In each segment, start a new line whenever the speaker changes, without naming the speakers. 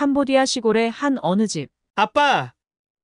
캄보디아 시골의 한 어느 집.
아빠,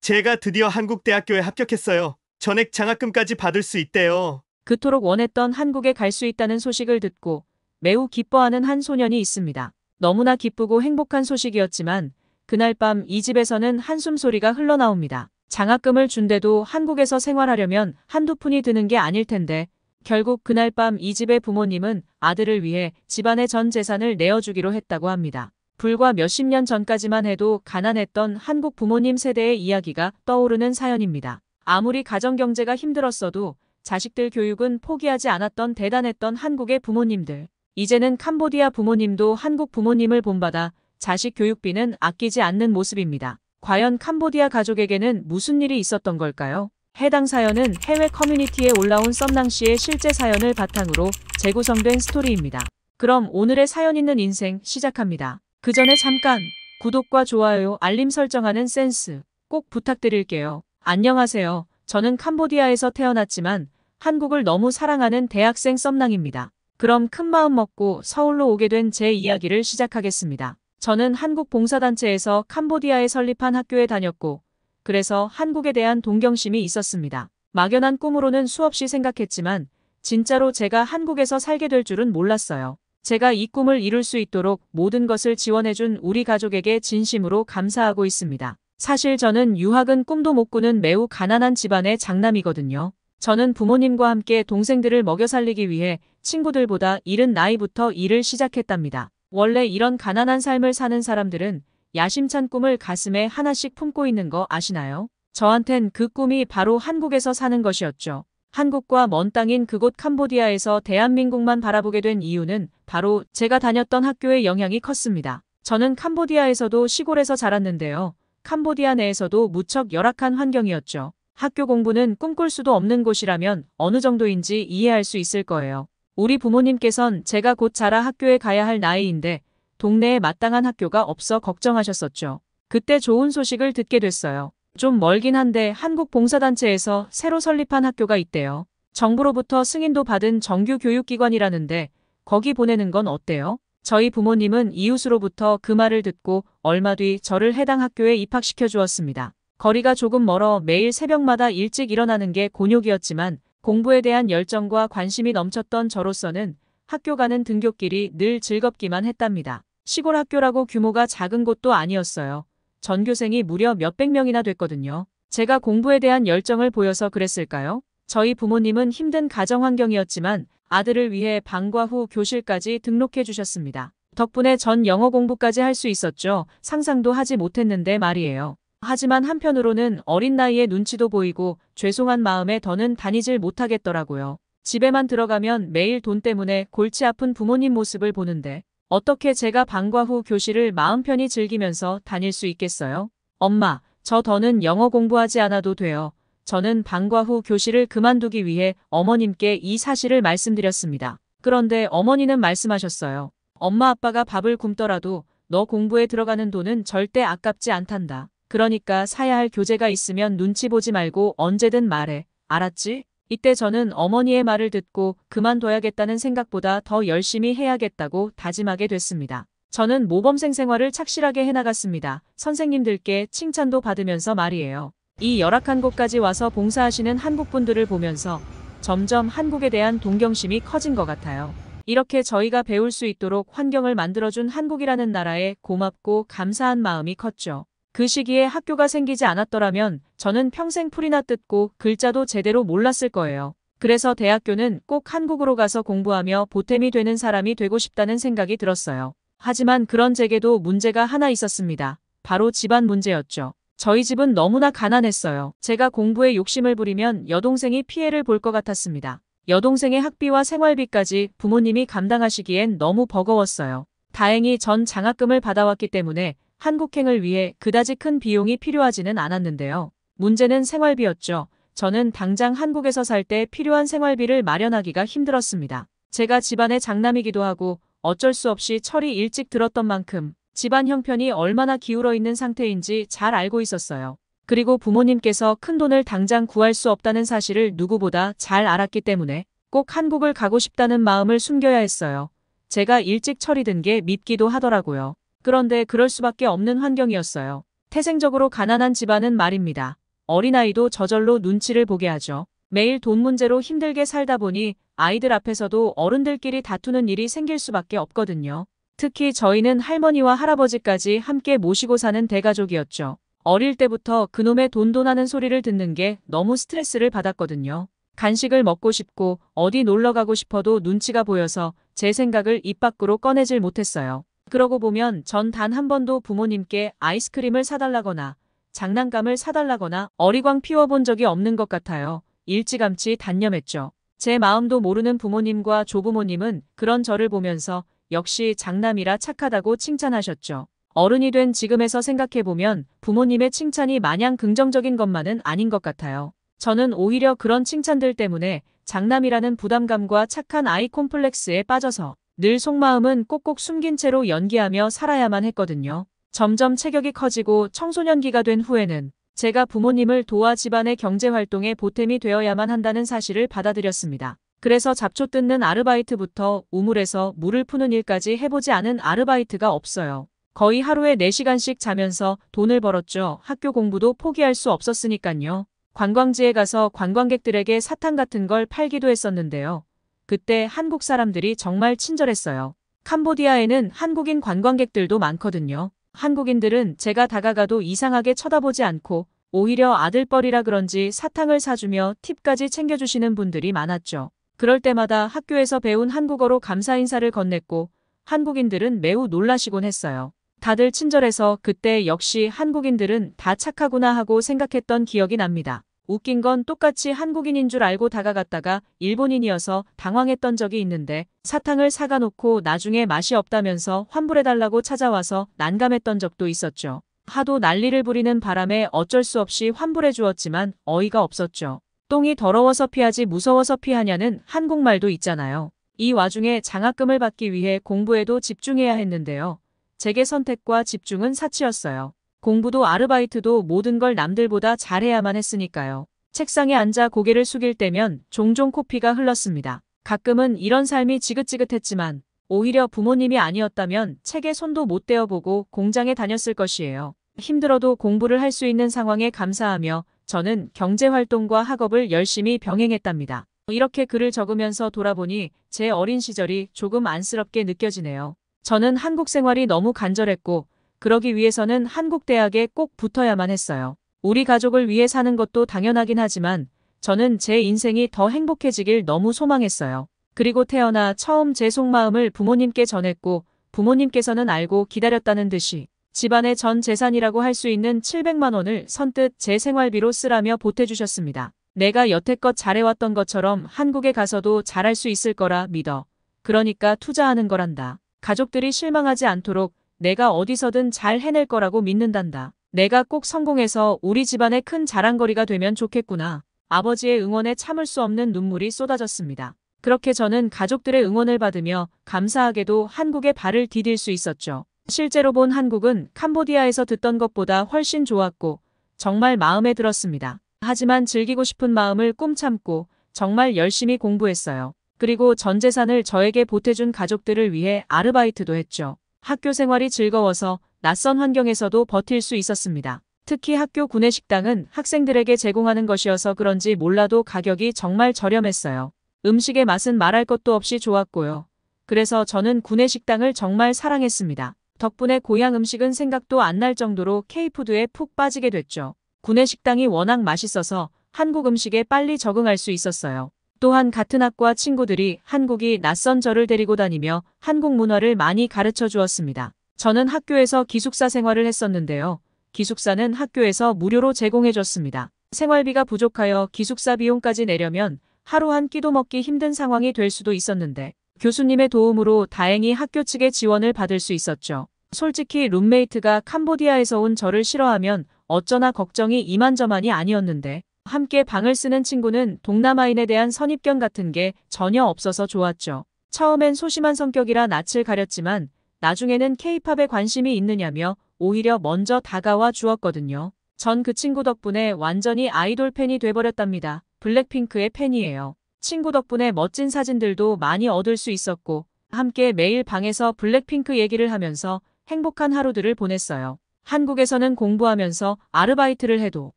제가 드디어 한국 대학교에 합격했어요. 전액 장학금까지 받을 수 있대요.
그토록 원했던 한국에 갈 수 있다는 소식을 듣고 매우 기뻐하는 한 소년이 있습니다. 너무나 기쁘고 행복한 소식이었지만 그날 밤 이 집에서는 한숨 소리가 흘러나옵니다. 장학금을 준대도 한국에서 생활하려면 한두 푼이 드는 게 아닐 텐데 결국 그날 밤 이 집의 부모님은 아들을 위해 집안의 전 재산을 내어주기로 했다고 합니다. 불과 몇십 년 전까지만 해도 가난했던 한국 부모님 세대의 이야기가 떠오르는 사연입니다. 아무리 가정경제가 힘들었어도 자식들 교육은 포기하지 않았던 대단했던 한국의 부모님들. 이제는 캄보디아 부모님도 한국 부모님을 본받아 자식 교육비는 아끼지 않는 모습입니다. 과연 캄보디아 가족에게는 무슨 일이 있었던 걸까요? 해당 사연은 해외 커뮤니티에 올라온 썸낭씨의 실제 사연을 바탕으로 재구성된 스토리입니다. 그럼 오늘의 사연 있는 인생 시작합니다. 그 전에 잠깐 구독과 좋아요, 알림 설정하는 센스 꼭 부탁드릴게요. 안녕하세요. 저는 캄보디아에서 태어났지만 한국을 너무 사랑하는 대학생 썸낭입니다. 그럼 큰 마음 먹고 서울로 오게 된 제 이야기를 시작하겠습니다. 저는 한국 봉사단체에서 캄보디아에 설립한 학교에 다녔고 그래서 한국에 대한 동경심이 있었습니다. 막연한 꿈으로는 수없이 생각했지만 진짜로 제가 한국에서 살게 될 줄은 몰랐어요. 제가 이 꿈을 이룰 수 있도록 모든 것을 지원해준 우리 가족에게 진심으로 감사하고 있습니다. 사실 저는 유학은 꿈도 못 꾸는 매우 가난한 집안의 장남이거든요. 저는 부모님과 함께 동생들을 먹여 살리기 위해 친구들보다 이른 나이부터 일을 시작했답니다. 원래 이런 가난한 삶을 사는 사람들은 야심찬 꿈을 가슴에 하나씩 품고 있는 거 아시나요? 저한텐 그 꿈이 바로 한국에서 사는 것이었죠. 한국과 먼 땅인 그곳 캄보디아에서 대한민국만 바라보게 된 이유는 바로 제가 다녔던 학교의 영향이 컸습니다. 저는 캄보디아에서도 시골에서 자랐는데요. 캄보디아 내에서도 무척 열악한 환경이었죠. 학교 공부는 꿈꿀 수도 없는 곳이라면 어느 정도인지 이해할 수 있을 거예요. 우리 부모님께선 제가 곧 자라 학교에 가야 할 나이인데 동네에 마땅한 학교가 없어 걱정하셨었죠. 그때 좋은 소식을 듣게 됐어요. 좀 멀긴 한데 한국 봉사단체에서 새로 설립한 학교가 있대요. 정부로부터 승인도 받은 정규 교육기관이라는데 거기 보내는 건 어때요? 저희 부모님은 이웃으로부터 그 말을 듣고 얼마 뒤 저를 해당 학교에 입학시켜 주었습니다. 거리가 조금 멀어 매일 새벽마다 일찍 일어나는 게 곤욕이었지만 공부에 대한 열정과 관심이 넘쳤던 저로서는 학교 가는 등굣길이 늘 즐겁기만 했답니다. 시골 학교라고 규모가 작은 곳도 아니었어요. 전교생이 무려 몇백 명이나 됐거든요. 제가 공부에 대한 열정을 보여서 그랬을까요? 저희 부모님은 힘든 가정 환경이었지만 아들을 위해 방과 후 교실까지 등록해 주셨습니다. 덕분에 전 영어 공부까지 할 수 있었죠. 상상도 하지 못했는데 말이에요. 하지만 한편으로는 어린 나이에 눈치도 보이고 죄송한 마음에 더는 다니질 못하겠더라고요. 집에만 들어가면 매일 돈 때문에 골치 아픈 부모님 모습을 보는데 어떻게 제가 방과 후 교실을 마음 편히 즐기면서 다닐 수 있겠어요? 엄마, 저 더는 영어 공부하지 않아도 돼요. 저는 방과 후 교실을 그만두기 위해 어머님께 이 사실을 말씀드렸습니다. 그런데 어머니는 말씀하셨어요. 엄마 아빠가 밥을 굶더라도 너 공부에 들어가는 돈은 절대 아깝지 않단다. 그러니까 사야 할 교재가 있으면 눈치 보지 말고 언제든 말해. 알았지? 이때 저는 어머니의 말을 듣고 그만둬야겠다는 생각보다 더 열심히 해야겠다고 다짐하게 됐습니다. 저는 모범생 생활을 착실하게 해나갔습니다. 선생님들께 칭찬도 받으면서 말이에요. 이 열악한 곳까지 와서 봉사하시는 한국분들을 보면서 점점 한국에 대한 동경심이 커진 것 같아요. 이렇게 저희가 배울 수 있도록 환경을 만들어준 한국이라는 나라에 고맙고 감사한 마음이 컸죠. 그 시기에 학교가 생기지 않았더라면 저는 평생 풀이나 뜯고 글자도 제대로 몰랐을 거예요. 그래서 대학교는 꼭 한국으로 가서 공부하며 보탬이 되는 사람이 되고 싶다는 생각이 들었어요. 하지만 그런 제게도 문제가 하나 있었습니다. 바로 집안 문제였죠. 저희 집은 너무나 가난했어요. 제가 공부에 욕심을 부리면 여동생이 피해를 볼 것 같았습니다. 여동생의 학비와 생활비까지 부모님이 감당하시기엔 너무 버거웠어요. 다행히 전 장학금을 받아왔기 때문에 한국행을 위해 그다지 큰 비용이 필요하지는 않았는데요. 문제는 생활비였죠. 저는 당장 한국에서 살 때 필요한 생활비를 마련하기가 힘들었습니다. 제가 집안의 장남이기도 하고 어쩔 수 없이 철이 일찍 들었던 만큼 집안 형편이 얼마나 기울어 있는 상태인지 잘 알고 있었어요. 그리고 부모님께서 큰돈을 당장 구할 수 없다는 사실을 누구보다 잘 알았기 때문에 꼭 한국을 가고 싶다는 마음을 숨겨야 했어요. 제가 일찍 철이 든 게 밉기도 하더라고요. 그런데 그럴 수밖에 없는 환경이었어요. 태생적으로 가난한 집안은 말입니다. 어린아이도 저절로 눈치를 보게 하죠. 매일 돈 문제로 힘들게 살다 보니 아이들 앞에서도 어른들끼리 다투는 일이 생길 수밖에 없거든요. 특히 저희는 할머니와 할아버지까지 함께 모시고 사는 대가족이었죠. 어릴 때부터 그놈의 돈돈하는 소리를 듣는 게 너무 스트레스를 받았거든요. 간식을 먹고 싶고 어디 놀러 가고 싶어도 눈치가 보여서 제 생각을 입 밖으로 꺼내질 못했어요. 그러고 보면 전 단 한 번도 부모님께 아이스크림을 사달라거나 장난감을 사달라거나 어리광 피워본 적이 없는 것 같아요. 일찌감치 단념했죠. 제 마음도 모르는 부모님과 조부모님은 그런 저를 보면서 역시 장남이라 착하다고 칭찬하셨죠. 어른이 된 지금에서 생각해보면 부모님의 칭찬이 마냥 긍정적인 것만은 아닌 것 같아요. 저는 오히려 그런 칭찬들 때문에 장남이라는 부담감과 착한 아이 콤플렉스에 빠져서 늘 속마음은 꼭꼭 숨긴 채로 연기하며 살아야만 했거든요. 점점 체격이 커지고 청소년기가 된 후에는 제가 부모님을 도와 집안의 경제활동에 보탬이 되어야만 한다는 사실을 받아들였습니다. 그래서 잡초 뜯는 아르바이트부터 우물에서 물을 푸는 일까지 해보지 않은 아르바이트가 없어요. 거의 하루에 4시간씩 자면서 돈을 벌었죠. 학교 공부도 포기할 수 없었으니까요. 관광지에 가서 관광객들에게 사탕 같은 걸 팔기도 했었는데요. 그때 한국 사람들이 정말 친절했어요. 캄보디아에는 한국인 관광객들도 많거든요. 한국인들은 제가 다가가도 이상하게 쳐다보지 않고 오히려 아들뻘이라 그런지 사탕을 사주며 팁까지 챙겨주시는 분들이 많았죠. 그럴 때마다 학교에서 배운 한국어로 감사 인사를 건넸고 한국인들은 매우 놀라시곤 했어요. 다들 친절해서 그때 역시 한국인들은 다 착하구나 하고 생각했던 기억이 납니다. 웃긴 건 똑같이 한국인인 줄 알고 다가갔다가 일본인이어서 당황했던 적이 있는데 사탕을 사가 놓고 나중에 맛이 없다면서 환불해달라고 찾아와서 난감했던 적도 있었죠. 하도 난리를 부리는 바람에 어쩔 수 없이 환불해 주었지만 어이가 없었죠. 똥이 더러워서 피하지 무서워서 피하냐는 한국말도 있잖아요. 이 와중에 장학금을 받기 위해 공부에도 집중해야 했는데요. 제게 선택과 집중은 사치였어요. 공부도 아르바이트도 모든 걸 남들보다 잘해야만 했으니까요. 책상에 앉아 고개를 숙일 때면 종종 코피가 흘렀습니다. 가끔은 이런 삶이 지긋지긋했지만 오히려 부모님이 아니었다면 책에 손도 못 대어보고 공장에 다녔을 것이에요. 힘들어도 공부를 할 수 있는 상황에 감사하며 저는 경제활동과 학업을 열심히 병행했답니다. 이렇게 글을 적으면서 돌아보니 제 어린 시절이 조금 안쓰럽게 느껴지네요. 저는 한국 생활이 너무 간절했고 그러기 위해서는 한국 대학에 꼭 붙어야만 했어요. 우리 가족을 위해 사는 것도 당연하긴 하지만 저는 제 인생이 더 행복해지길 너무 소망했어요. 그리고 태어나 처음 제 속마음을 부모님께 전했고 부모님께서는 알고 기다렸다는 듯이 집안의 전 재산이라고 할 수 있는 700만 원을 선뜻 제 생활비로 쓰라며 보태주셨습니다. 내가 여태껏 잘해왔던 것처럼 한국에 가서도 잘할 수 있을 거라 믿어. 그러니까 투자하는 거란다. 가족들이 실망하지 않도록 내가 어디서든 잘 해낼 거라고 믿는단다. 내가 꼭 성공해서 우리 집안의 큰 자랑거리가 되면 좋겠구나. 아버지의 응원에 참을 수 없는 눈물이 쏟아졌습니다. 그렇게 저는 가족들의 응원을 받으며 감사하게도 한국에 발을 디딜 수 있었죠. 실제로 본 한국은 캄보디아에서 듣던 것보다 훨씬 좋았고 정말 마음에 들었습니다. 하지만 즐기고 싶은 마음을 꾹 참고 정말 열심히 공부했어요. 그리고 전 재산을 저에게 보태준 가족들을 위해 아르바이트도 했죠. 학교 생활이 즐거워서 낯선 환경에서도 버틸 수 있었습니다. 특히 학교 구내식당은 학생들에게 제공하는 것이어서 그런지 몰라도 가격이 정말 저렴했어요. 음식의 맛은 말할 것도 없이 좋았고요. 그래서 저는 구내식당을 정말 사랑했습니다. 덕분에 고향 음식은 생각도 안 날 정도로 K푸드에 푹 빠지게 됐죠. 구내식당이 워낙 맛있어서 한국 음식에 빨리 적응할 수 있었어요. 또한 같은 학과 친구들이 한국이 낯선 저를 데리고 다니며 한국 문화를 많이 가르쳐 주었습니다. 저는 학교에서 기숙사 생활을 했었는데요. 기숙사는 학교에서 무료로 제공해 줬습니다. 생활비가 부족하여 기숙사 비용까지 내려면 하루 한 끼도 먹기 힘든 상황이 될 수도 있었는데 교수님의 도움으로 다행히 학교 측의 지원을 받을 수 있었죠. 솔직히 룸메이트가 캄보디아에서 온 저를 싫어하면 어쩌나 걱정이 이만저만이 아니었는데 함께 방을 쓰는 친구는 동남아인에 대한 선입견 같은 게 전혀 없어서 좋았죠. 처음엔 소심한 성격이라 낯을 가렸지만 나중에는 K-팝에 관심이 있느냐며 오히려 먼저 다가와 주었거든요. 전 그 친구 덕분에 완전히 아이돌 팬이 돼버렸답니다. 블랙핑크의 팬이에요. 친구 덕분에 멋진 사진들도 많이 얻을 수 있었고 함께 매일 방에서 블랙핑크 얘기를 하면서 행복한 하루들을 보냈어요. 한국에서는 공부하면서 아르바이트를 해도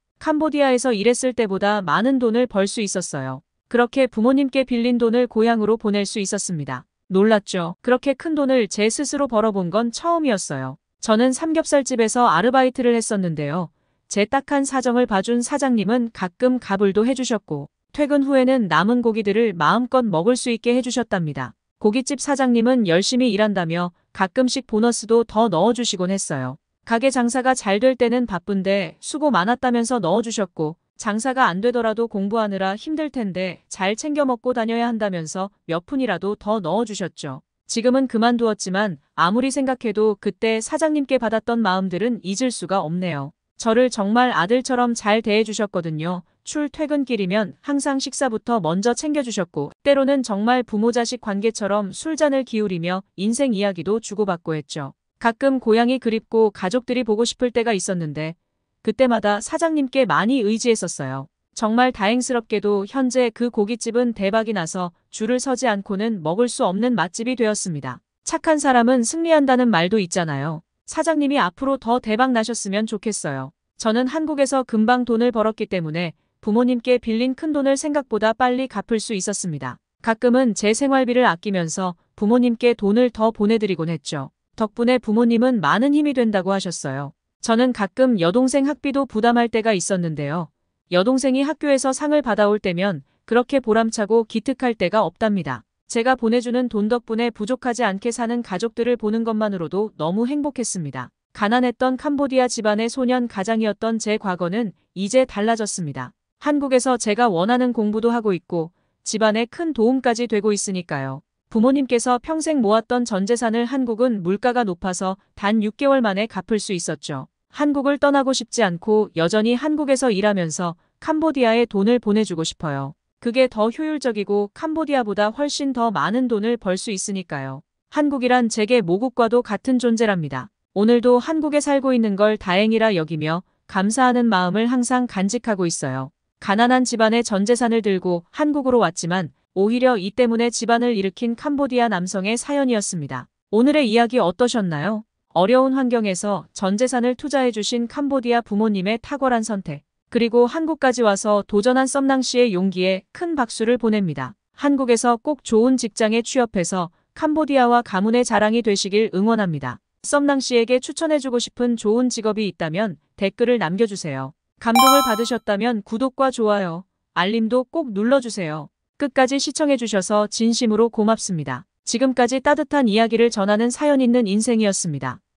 캄보디아에서 일했을 때보다 많은 돈을 벌 수 있었어요. 그렇게 부모님께 빌린 돈을 고향으로 보낼 수 있었습니다. 놀랐죠? 그렇게 큰 돈을 제 스스로 벌어본 건 처음이었어요. 저는 삼겹살집에서 아르바이트를 했었는데요. 제 딱한 사정을 봐준 사장님은 가끔 가불도 해주셨고 퇴근 후에는 남은 고기들을 마음껏 먹을 수 있게 해주셨답니다. 고깃집 사장님은 열심히 일한다며 가끔씩 보너스도 더 넣어주시곤 했어요. 가게 장사가 잘 될 때는 바쁜데 수고 많았다면서 넣어주셨고 장사가 안 되더라도 공부하느라 힘들 텐데 잘 챙겨 먹고 다녀야 한다면서 몇 푼이라도 더 넣어주셨죠. 지금은 그만두었지만 아무리 생각해도 그때 사장님께 받았던 마음들은 잊을 수가 없네요. 저를 정말 아들처럼 잘 대해주셨거든요. 출퇴근길이면 항상 식사부터 먼저 챙겨주셨고 때로는 정말 부모 자식 관계처럼 술잔을 기울이며 인생 이야기도 주고받고 했죠. 가끔 고향이 그립고 가족들이 보고 싶을 때가 있었는데 그때마다 사장님께 많이 의지했었어요. 정말 다행스럽게도 현재 그 고깃집은 대박이 나서 줄을 서지 않고는 먹을 수 없는 맛집이 되었습니다. 착한 사람은 승리한다는 말도 있잖아요. 사장님이 앞으로 더 대박 나셨으면 좋겠어요. 저는 한국에서 금방 돈을 벌었기 때문에 부모님께 빌린 큰 돈을 생각보다 빨리 갚을 수 있었습니다. 가끔은 제 생활비를 아끼면서 부모님께 돈을 더 보내드리곤 했죠. 덕분에 부모님은 많은 힘이 된다고 하셨어요. 저는 가끔 여동생 학비도 부담할 때가 있었는데요. 여동생이 학교에서 상을 받아올 때면 그렇게 보람차고 기특할 때가 없답니다. 제가 보내주는 돈 덕분에 부족하지 않게 사는 가족들을 보는 것만으로도 너무 행복했습니다. 가난했던 캄보디아 집안의 소년 가장이었던 제 과거는 이제 달라졌습니다. 한국에서 제가 원하는 공부도 하고 있고 집안에 큰 도움까지 되고 있으니까요. 부모님께서 평생 모았던 전 재산을 한국은 물가가 높아서 단 6개월 만에 갚을 수 있었죠. 한국을 떠나고 싶지 않고 여전히 한국에서 일하면서 캄보디아에 돈을 보내주고 싶어요. 그게 더 효율적이고 캄보디아보다 훨씬 더 많은 돈을 벌 수 있으니까요. 한국이란 제게 모국과도 같은 존재랍니다. 오늘도 한국에 살고 있는 걸 다행이라 여기며 감사하는 마음을 항상 간직하고 있어요. 가난한 집안의 전 재산을 들고 한국으로 왔지만 오히려 이 때문에 집안을 일으킨 캄보디아 남성의 사연이었습니다. 오늘의 이야기 어떠셨나요? 어려운 환경에서 전 재산을 투자해주신 캄보디아 부모님의 탁월한 선택, 그리고 한국까지 와서 도전한 썸낭 씨의 용기에 큰 박수를 보냅니다. 한국에서 꼭 좋은 직장에 취업해서 캄보디아와 가문의 자랑이 되시길 응원합니다. 썸낭 씨에게 추천해주고 싶은 좋은 직업이 있다면 댓글을 남겨주세요. 감동을 받으셨다면 구독과 좋아요, 알림도 꼭 눌러주세요. 끝까지 시청해주셔서 진심으로 고맙습니다. 지금까지 따뜻한 이야기를 전하는 사연 있는 인생이었습니다.